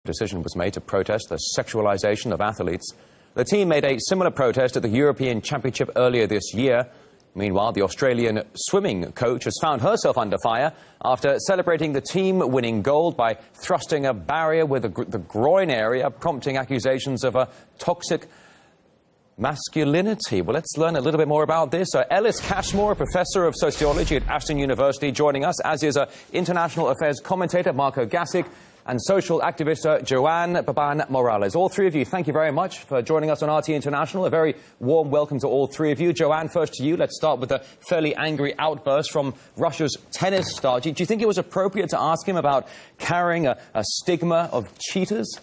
decision was made to protest the sexualization of athletes. The team made a similar protest at the European Championship earlier this year. Meanwhile, the Australian swimming coach has found herself under fire after celebrating the team-winning gold by thrusting a barrier with the groin area, prompting accusations of a toxic masculinity. Well, let's learn a little bit more about this. Ellis Cashmore, a professor of sociology at Ashton University, joining us, as is international affairs commentator Marko Gasic and social activist Joanne Morales. All three of you, thank you very much for joining us on RT International. A very warm welcome to all three of you. Joanne, first to you. Let's start with a fairly angry outburst from Russia's tennis star. Do you think it was appropriate to ask him about carrying a stigma of cheaters?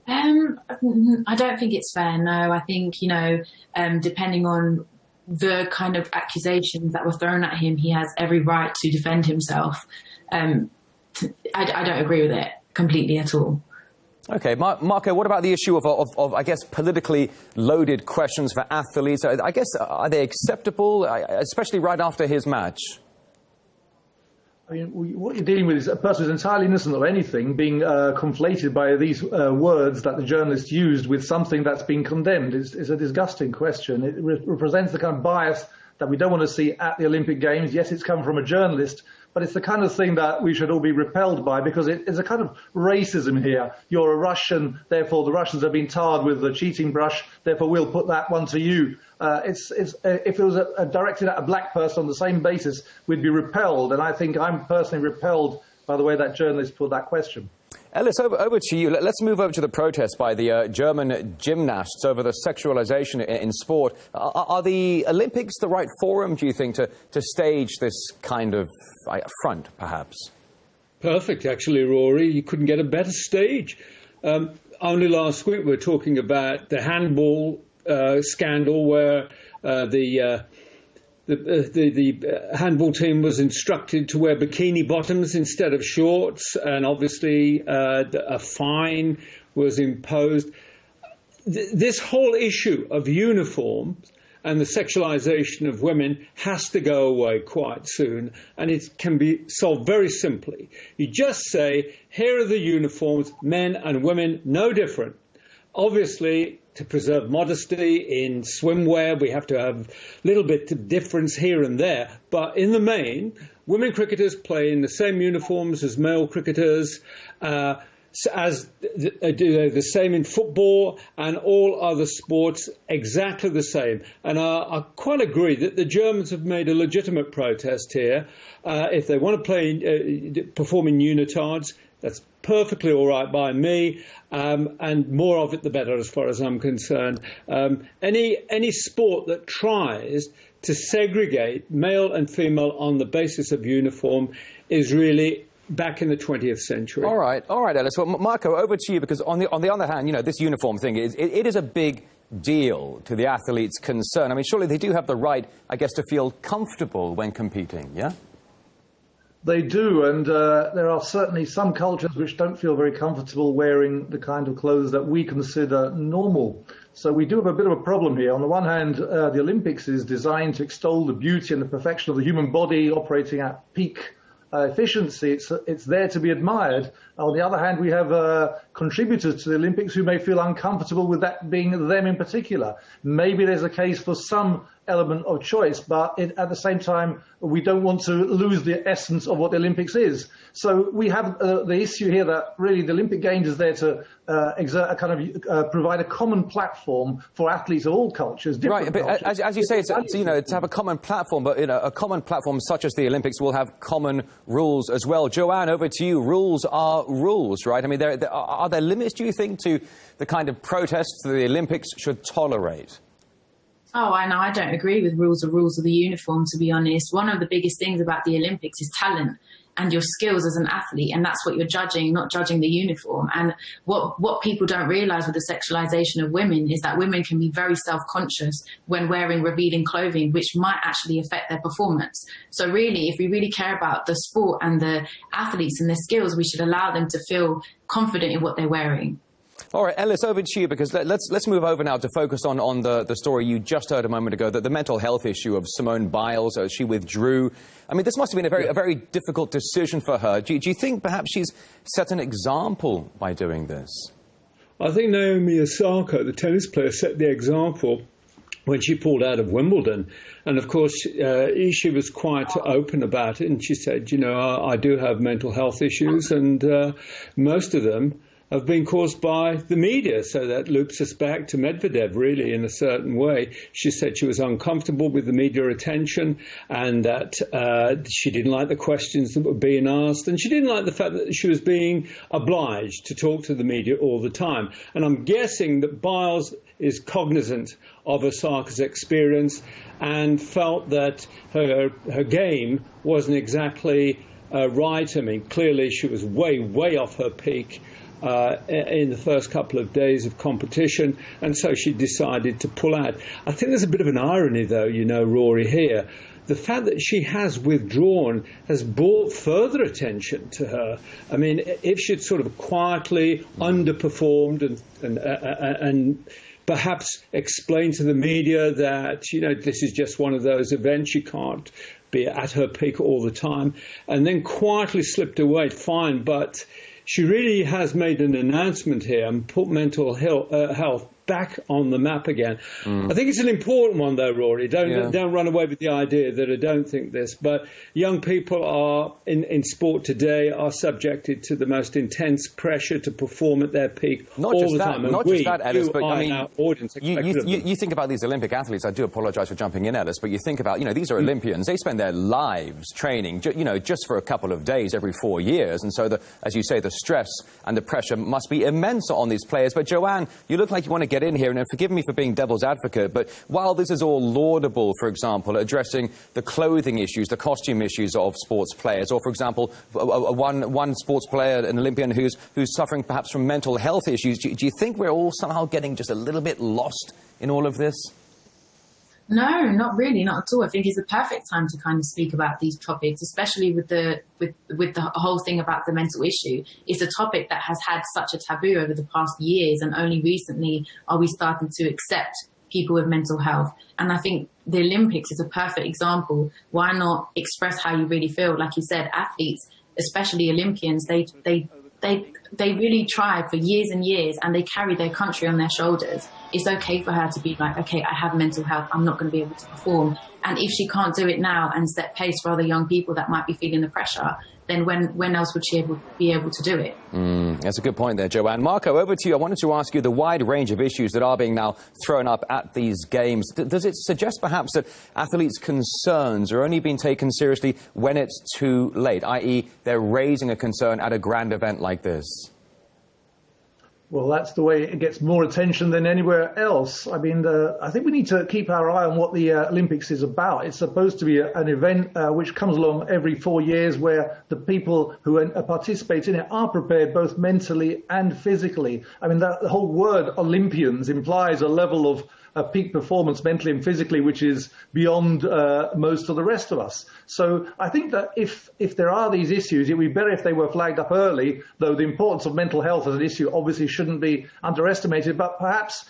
I don't think it's fair, no. I think, depending on the kind of accusations that were thrown at him, he has every right to defend himself. I don't agree with it completely at all. OK, Marko, what about the issue of, I guess, politically loaded questions for athletes? I guess, are they acceptable, especially right after his match? I mean, what you're dealing with is a person who's entirely innocent of anything being conflated by these words that the journalist used with something that's been condemned. It's a disgusting question. It represents the kind of bias that we don't want to see at the Olympic Games. Yes, it's come from a journalist, but it's the kind of thing that we should all be repelled by, because it's a kind of racism here. You're a Russian, therefore the Russians have been tarred with the cheating brush, therefore we'll put that one to you. If it was directed at a black person on the same basis, we'd be repelled, and I think I'm personally repelled by the way that journalist put that question. Ellis, over to you. Let's move over to the protest by the German gymnasts over the sexualization in sport. Are the Olympics the right forum, do you think, to stage this kind of affront, perhaps? Perfect, actually, Rory. You couldn't get a better stage. Only last week we were talking about the handball scandal where the handball team was instructed to wear bikini bottoms instead of shorts, and obviously a fine was imposed. This whole issue of uniforms and the sexualization of women has to go away quite soon, and it can be solved very simply. You just say, here are the uniforms, men and women, no different. Obviously, to preserve modesty in swimwear, we have to have a little bit of difference here and there. But in the main, women cricketers play in the same uniforms as male cricketers, the same in football and all other sports, exactly the same. And I quite agree that the Germans have made a legitimate protest here. If they want to perform in unitards, that's perfectly all right by me, and more of it the better as far as I'm concerned. Any sport that tries to segregate male and female on the basis of uniform is really back in the 20th century. All right, Ellis. Well, Marko, over to you, because on the other hand, this uniform thing, it is a big deal to the athletes concerned. I mean, surely they do have the right, I guess, to feel comfortable when competing, yeah? They do, and there are certainly some cultures which don't feel very comfortable wearing the kind of clothes that we consider normal. So we do have a bit of a problem here. On the one hand, the Olympics is designed to extol the beauty and the perfection of the human body operating at peak efficiency. It's there to be admired. On the other hand, we have contributors to the Olympics who may feel uncomfortable with that being them in particular. Maybe there's a case for some element of choice, but at the same time, we don't want to lose the essence of what the Olympics is. So we have the issue here that really the Olympic Games is there to exert a kind of provide a common platform for athletes of all cultures. Right, but cultures. As you say, it's to have a common platform, but a common platform such as the Olympics will have common rules as well. Joanne, over to you. Rules are rules, right? I mean, are there limits, do you think, to the kind of protests that the Olympics should tolerate? Oh, I don't agree with rules of the uniform, to be honest. One of the biggest things about the Olympics is talent and your skills as an athlete, and that's what you're judging, not judging the uniform. And what people don't realise with the sexualisation of women is that women can be very self-conscious when wearing revealing clothing, which might actually affect their performance. So really, if we really care about the sport and the athletes and their skills, we should allow them to feel confident in what they're wearing. All right, Ellis, over to you, because let's move over now to focus on the story you just heard a moment ago, the mental health issue of Simone Biles. She withdrew. I mean, this must have been a very difficult decision for her. Do you think perhaps she's set an example by doing this? I think Naomi Osaka, the tennis player, set the example when she pulled out of Wimbledon. And of course, she was quite open about it. And she said, you know, I do have mental health issues, and most of them have been caused by the media. So that loops us back to Medvedev, really, in a certain way. She said she was uncomfortable with the media attention, and that she didn't like the questions that were being asked, and she didn't like the fact that she was being obliged to talk to the media all the time. And I'm guessing that Biles is cognizant of Osaka's experience and felt that her game wasn't exactly right. I mean, clearly she was way off her peak in the first couple of days of competition, and so she decided to pull out. I think there's a bit of an irony, though, you know, Rory, here. The fact that she has withdrawn has brought further attention to her. I mean, if she'd sort of quietly underperformed and perhaps explained to the media that, you know, this is just one of those events, she can't be at her peak all the time, and then quietly slipped away, fine, but she really has made an announcement here and put mental health back on the map again. I think it's an important one, though, Rory. Don't run away with the idea that I don't think this. But young people are in sport today are subjected to the most intense pressure to perform at their peak all the time. Not just that, Ellis, but I mean, our audience you think about these Olympic athletes. I do apologise for jumping in, Ellis, but you think about, you know, these are Olympians. They spend their lives training, you know, just for a couple of days every 4 years, and so as you say, the stress and the pressure must be immense on these players. But Joanne, you look like you want to get in here, and forgive me for being devil's advocate, but while this is all laudable, for example, addressing the clothing issues, the costume issues of sports players, or, for example, one sports player, an Olympian who's suffering perhaps from mental health issues, do you think we're all somehow getting just a little bit lost in all of this? No, not really, not at all. I think it's the perfect time to kind of speak about these topics, especially with the whole thing about the mental issue. It's a topic that has had such a taboo over the past years, and only recently are we starting to accept people with mental health. And I think the Olympics is a perfect example. Why not express how you really feel? Like you said, athletes, especially Olympians, they really try for years and years, and they carry their country on their shoulders. It's okay for her to be like, okay, I have mental health, I'm not going to be able to perform. And if she can't do it now and set pace for other young people that might be feeling the pressure, then when else would she be able to do it? That's a good point there, Joanne. Marko, over to you. I wanted to ask you the wide range of issues that are being now thrown up at these games. Does it suggest perhaps that athletes' concerns are only being taken seriously when it's too late, i.e. they're raising a concern at a grand event like this? Well, that's the way it gets more attention than anywhere else. I mean, I think we need to keep our eye on what the Olympics is about. It's supposed to be an event which comes along every 4 years, where the people who participate in it are prepared both mentally and physically. I mean, the whole word Olympians implies a level of peak performance mentally and physically which is beyond most of the rest of us. So I think that if there are these issues, it would be better if they were flagged up early, though the importance of mental health as an issue obviously shouldn't be underestimated. But perhaps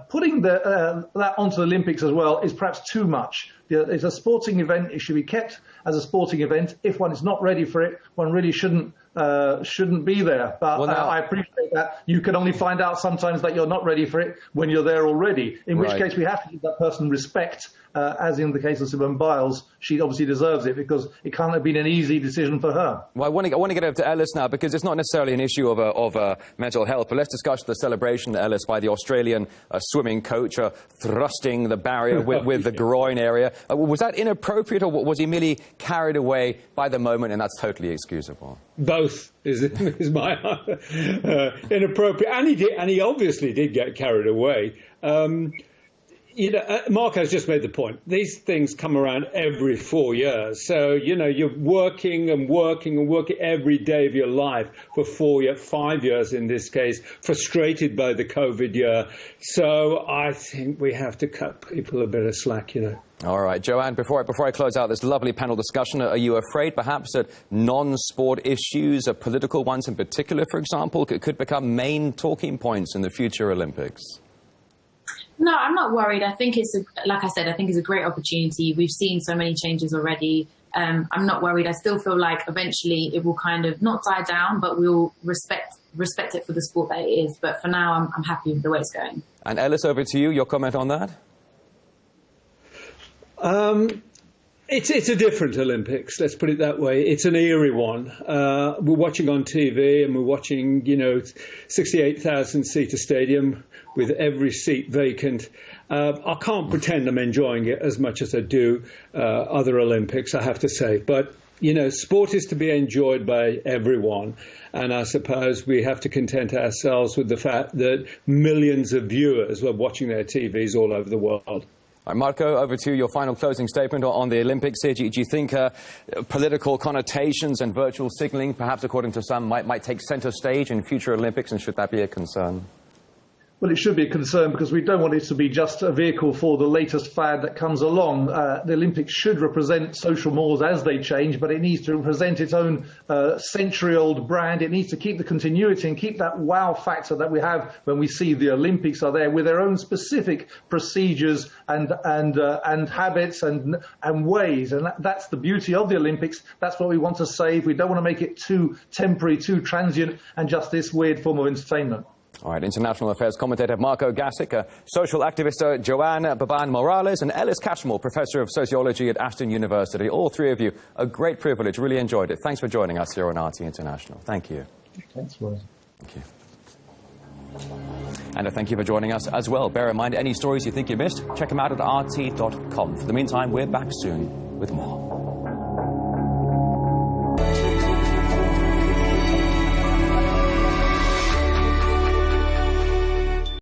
putting that onto the Olympics as well is perhaps too much. It's a sporting event. It should be kept as a sporting event. If one is not ready for it, one really shouldn't be there. But well, now, I appreciate that. You can only find out sometimes that you're not ready for it when you're there already, in which case we have to give that person respect, as in the case of Simone Biles. She obviously deserves it, because it can't have been an easy decision for her. Well, I want to get over to Ellis now, because it's not necessarily an issue of mental health, but let's discuss the celebration, Ellis, by the Australian swimming coach thrusting the barrier with the groin area. Was that inappropriate, or was he merely carried away by the moment, and that's totally excusable? Both is my inappropriate, and he obviously did get carried away. Marko's just made the point. These things come around every 4 years. So, you're working and working and working every day of your life for 5 years in this case, frustrated by the COVID year. So I think we have to cut people a bit of slack, All right, Joanne, before I close out this lovely panel discussion, are you afraid perhaps that non-sport issues, political ones in particular, for example, could become main talking points in the future Olympics? No, I'm not worried. I think like I said, I think it's a great opportunity. We've seen so many changes already. I'm not worried. I still feel like eventually it will kind of not die down, but we'll respect it for the sport that it is. But for now, I'm happy with the way it's going. And Ellis, over to you. Your comment on that? It's a different Olympics, let's put it that way. It's an eerie one. We're watching on TV and we're watching, 68,000-seater stadium with every seat vacant. I can't pretend I'm enjoying it as much as I do other Olympics, I have to say. But, sport is to be enjoyed by everyone. And I suppose we have to content ourselves with the fact that millions of viewers were watching their TVs all over the world. All right, Marko, over to your final closing statement on the Olympics here. Do you think political connotations and virtual signalling, perhaps according to some, might take centre stage in future Olympics, and should that be a concern? Well, it should be a concern because we don't want it to be just a vehicle for the latest fad that comes along. The Olympics should represent social mores as they change, but it needs to represent its own century-old brand. It needs to keep the continuity and keep that wow factor that we have when we see the Olympics are there with their own specific procedures and habits and ways. And that's the beauty of the Olympics. That's what we want to save. We don't want to make it too temporary, too transient, and just this weird form of entertainment. All right, international affairs commentator Marko Gasic, social activist Joanne Baban-Morales, and Ellis Cashmore, professor of sociology at Ashton University. All three of you, a great privilege. Really enjoyed it. Thanks for joining us here on RT International. Thank you. Thanks, Roy. Thank you. And thank you for joining us as well. Bear in mind, any stories you think you missed, check them out at rt.com. For the meantime, we're back soon with more.